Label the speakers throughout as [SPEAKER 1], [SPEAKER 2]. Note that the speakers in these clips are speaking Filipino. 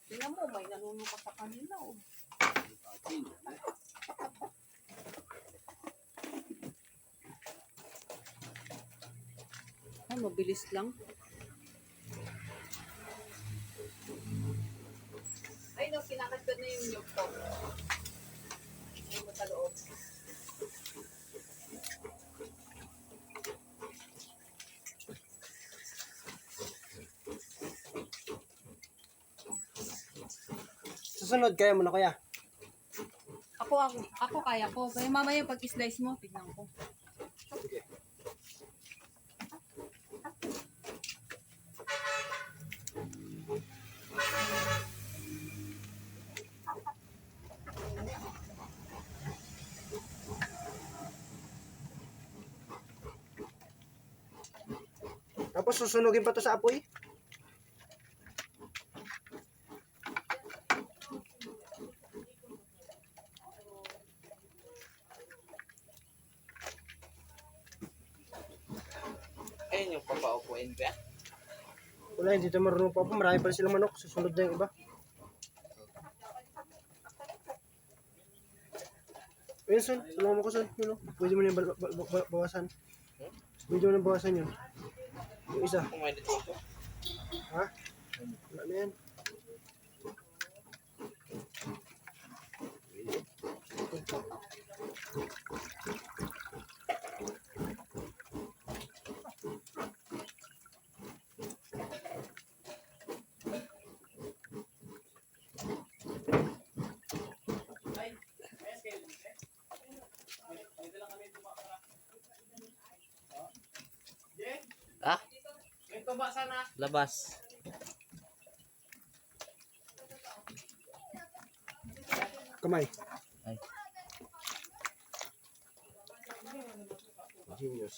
[SPEAKER 1] Tingnan mo, may nanunuka sa kanila. Oh. Ay, mabilis lang. Ay, no, kinakatid na yung nyug to. Ay, mo sa loob.
[SPEAKER 2] Susunod kaya mo na kuya.
[SPEAKER 1] Ako kaya ko. Kaya mamaya pag slice mo, tignan ko.
[SPEAKER 2] Sige. Tapos susunugin pa to sa apoy.
[SPEAKER 3] Ayun yung papaupuin ba?
[SPEAKER 2] Wala, hindi tayo marunong pa po. Marami pa rin silang manok. Susunod na yung iba. Ayun, son. Tulungan mo ko, son. Yun, oh. Pwede mo na yung bawasan. Pwede mo na bawasan yun. Yung isa.
[SPEAKER 3] Kung may dito.
[SPEAKER 2] Ha? Wala na yan.
[SPEAKER 3] Ah? Labas.
[SPEAKER 2] Kamay.
[SPEAKER 3] Ay.
[SPEAKER 2] Genius.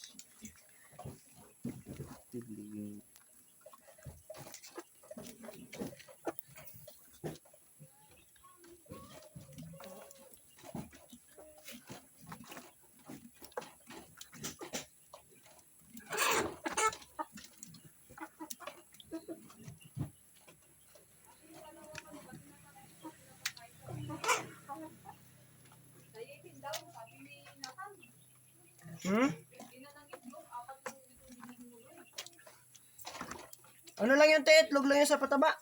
[SPEAKER 2] Hmm? Ano lang yun, te? Itlog lang yun sa pataba.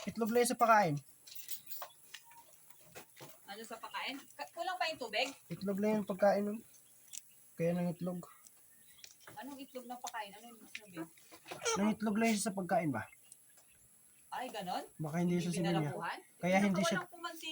[SPEAKER 2] Itlog lang yun sa pakain.
[SPEAKER 1] Ano sa pakain? Kulang pa yung tubig?
[SPEAKER 2] Itlog lang yun pagkain nun. Kaya ng itlog.
[SPEAKER 1] Anong itlog ng pakain? Ano yung sabi?
[SPEAKER 2] Ng itlog lang yun sa pagkain ba?
[SPEAKER 1] Ay, ganon?
[SPEAKER 2] Baka hindi siya sinilya.
[SPEAKER 1] Binalakuhan?
[SPEAKER 2] Kaya hindi siya
[SPEAKER 1] Walang puman si